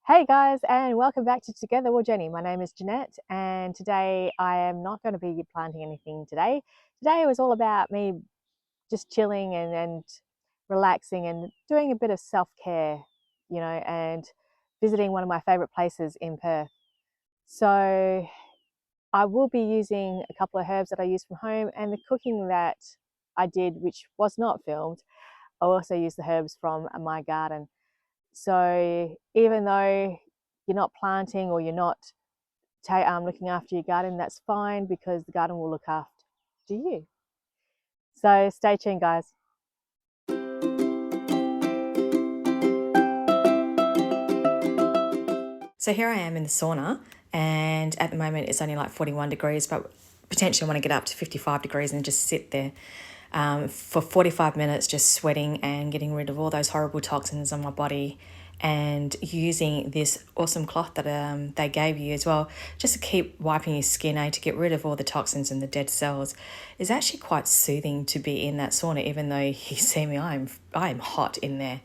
Hey guys, and welcome back to Together We're Jenny. My name is Jeanette, and today I am not going to be planting anything today. Today was all about me just chilling and relaxing and doing a bit of self care, and visiting one of my favorite places in Perth. So I will be using a couple of herbs that I use from home, and the cooking that I did, which was not filmed, I also used the herbs from my garden. So even though you're not planting or you're not looking after your garden, that's fine because the garden will look after you. So stay tuned, guys. So here I am in the sauna, and at the moment it's only like 41 degrees, but potentially I want to get up to 55 degrees and just sit there for 45 minutes, just sweating and getting rid of all those horrible toxins on my body, and using this awesome cloth that they gave you as well, just to keep wiping your skin, to get rid of all the toxins and the dead cells. Is actually quite soothing to be in that sauna, even though you see me, I am hot in there,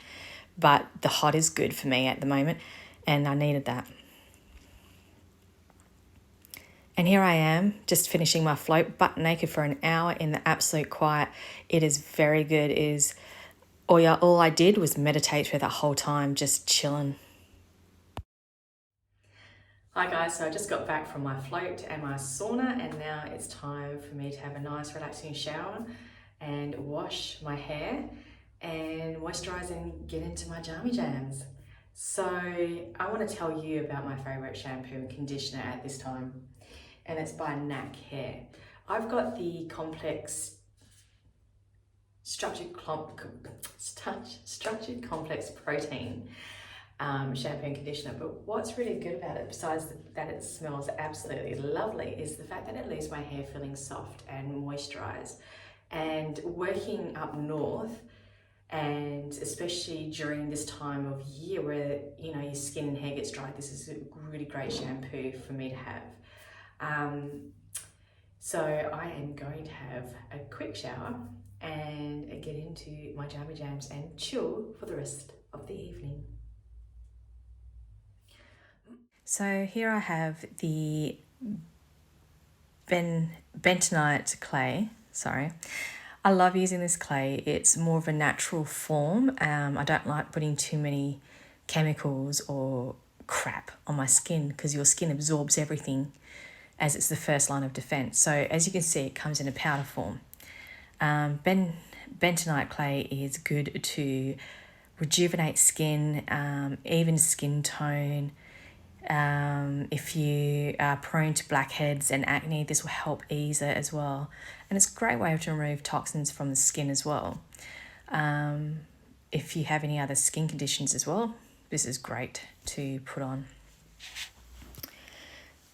but the hot is good for me at the moment, and I needed that. And here I am, just finishing my float, butt naked for an hour in the absolute quiet. It is very good. It is all I did was meditate through that whole time, just chilling. Hi guys, so I just got back from my float and my sauna, and now it's time for me to have a nice relaxing shower and wash my hair and moisturise and get into my jammy jams. So I want to tell you about my favourite shampoo and conditioner at this time, and it's by NAC Hair. I've got the complex structured complex protein shampoo and conditioner, but what's really good about it, besides that it smells absolutely lovely, is the fact that it leaves my hair feeling soft and moisturized. And working up north, and especially during this time of year where your skin and hair gets dry, this is a really great shampoo for me to have. So I am going to have a quick shower and get into my jammy jams and chill for the rest of the evening. So here I have the Bentonite Clay. Sorry. I love using this clay. It's more of a natural form. I don't like putting too many chemicals or crap on my skin because your skin absorbs everything, as it's the first line of defense. So as you can see, it comes in a powder form. Bentonite clay is good to rejuvenate skin, even skin tone. If you are prone to blackheads and acne, this will help ease it as well. And it's a great way to remove toxins from the skin as well. If you have any other skin conditions as well, this is great to put on.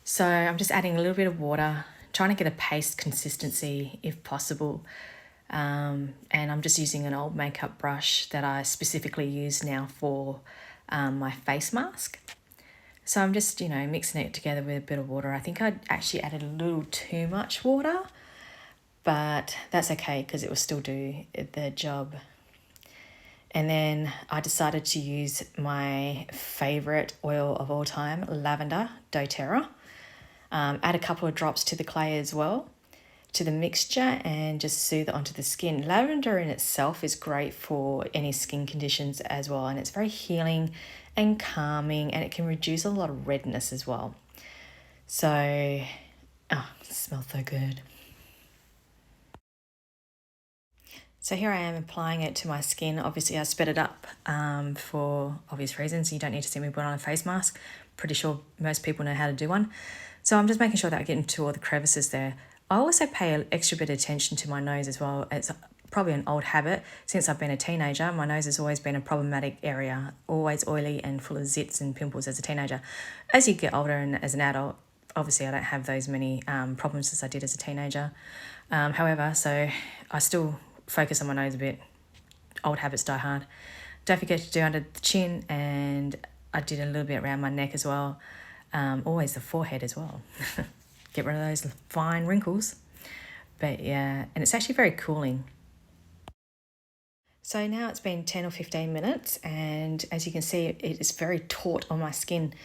So I'm just adding a little bit of water, trying to get a paste consistency if possible. And I'm just using an old makeup brush that I specifically use now for my face mask. So I'm just, mixing it together with a bit of water. I think I actually added a little too much water, but that's okay because it will still do the job. And then I decided to use my favourite oil of all time, lavender doTERRA. Add a couple of drops to the clay as well, to the mixture, and just soothe it onto the skin. Lavender in itself is great for any skin conditions as well, and it's very healing and calming, and it can reduce a lot of redness as well. So, it smells so good. So here I am applying it to my skin. Obviously I sped it up for obvious reasons. You don't need to see me put on a face mask. Pretty sure most people know how to do one. So I'm just making sure that I get into all the crevices there. I also pay an extra bit of attention to my nose as well. It's probably an old habit. Since I've been a teenager, my nose has always been a problematic area, always oily and full of zits and pimples as a teenager. As you get older and as an adult, obviously I don't have those many problems as I did as a teenager. However, so I still focus on my nose a bit. Old habits die hard. Don't forget to do under the chin, and I did a little bit around my neck as well. Always the forehead as well. Get rid of those fine wrinkles. But yeah, and it's actually very cooling. So now it's been 10 or 15 minutes, and as you can see, it is very taut on my skin.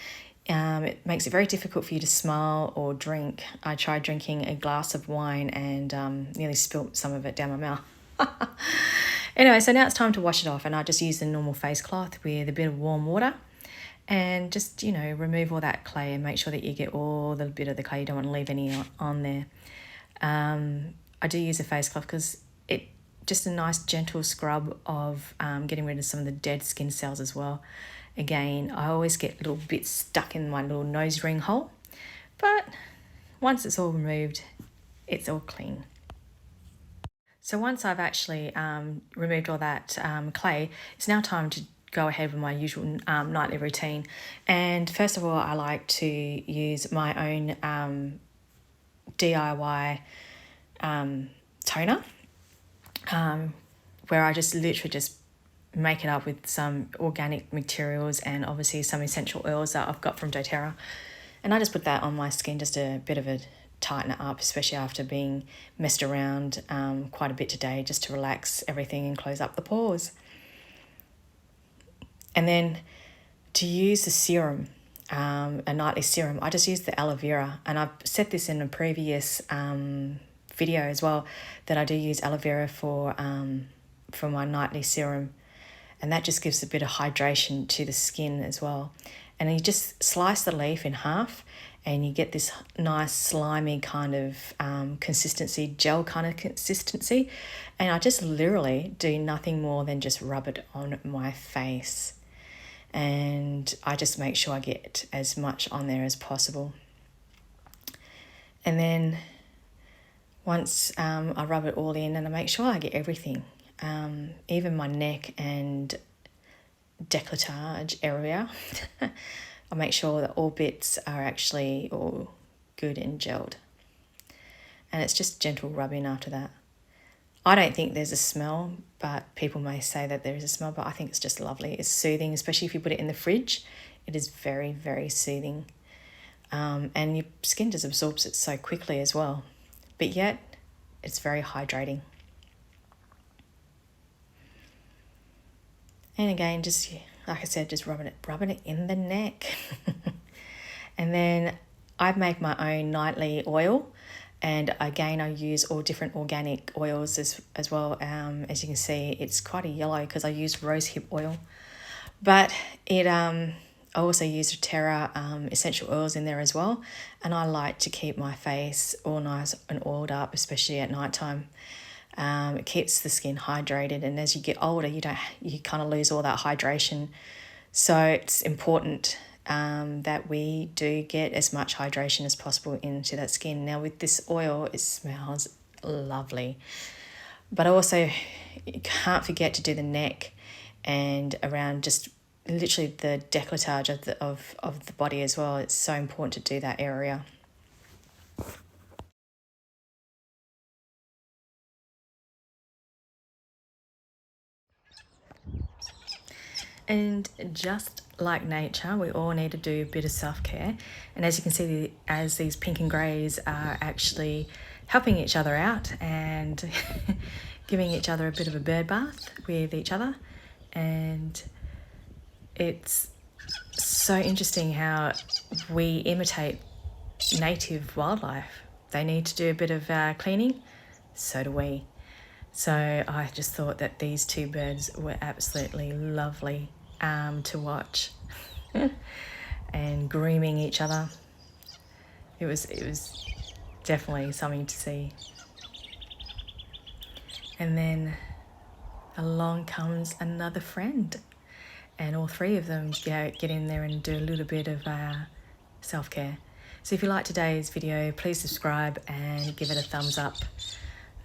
It makes it very difficult for you to smile or drink. I tried drinking a glass of wine and nearly spilt some of it down my mouth. Anyway, so now it's time to wash it off, and I just use the normal face cloth with a bit of warm water and just, remove all that clay and make sure that you get all the bit of the clay. You don't want to leave any on there. I do use a face cloth because it just a nice gentle scrub of getting rid of some of the dead skin cells as well. Again, I always get little bits stuck in my little nose ring hole, but once it's all removed, it's all clean. So once I've actually removed all that clay, it's now time to go ahead with my usual nightly routine. And first of all, I like to use my own DIY toner, where I just literally just make it up with some organic materials and obviously some essential oils that I've got from doTERRA. And I just put that on my skin, just a bit of a tighten it up, especially after being messed around quite a bit today, just to relax everything and close up the pores. And then to use the serum, a nightly serum, I just use the aloe vera. And I've said this in a previous video as well, that I do use aloe vera for my nightly serum. And that just gives a bit of hydration to the skin as well. And you just slice the leaf in half and you get this nice slimy kind of consistency, gel kind of consistency. And I just literally do nothing more than just rub it on my face. And I just make sure I get as much on there as possible. And then once I rub it all in, and I make sure I get everything, even my neck and décolletage area, I make sure that all bits are actually all good and gelled. And it's just gentle rubbing after that. I don't think there's a smell, but people may say that there is a smell, but I think it's just lovely. It's soothing, especially if you put it in the fridge. It is very, very soothing. And your skin just absorbs it so quickly as well. But yet, it's very hydrating. And again, just like I said, just rubbing it in the neck. And then I make my own nightly oil. And again, I use all different organic oils as well. As you can see, it's quite a yellow because I use rosehip oil. But I also use doTERRA essential oils in there as well. And I like to keep my face all nice and oiled up, especially at nighttime. It keeps the skin hydrated, and as you get older, you kind of lose all that hydration. So it's important that we do get as much hydration as possible into that skin. Now with this oil, it smells lovely. But also, you can't forget to do the neck and around just literally the décolletage of the body as well. It's so important to do that area. And just like nature, we all need to do a bit of self-care. And as you can see, as these pink and greys are actually helping each other out and giving each other a bit of a bird bath with each other. And it's so interesting how we imitate native wildlife. They need to do a bit of cleaning, so do we. So I just thought that these two birds were absolutely lovely to watch and grooming each other. It was definitely something to see. And then along comes another friend, and all three of them get in there and do a little bit of self-care. So if you like today's video, please subscribe and give it a thumbs up.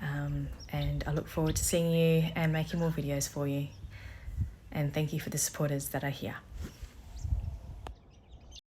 And I look forward to seeing you and making more videos for you. And thank you for the supporters that are here.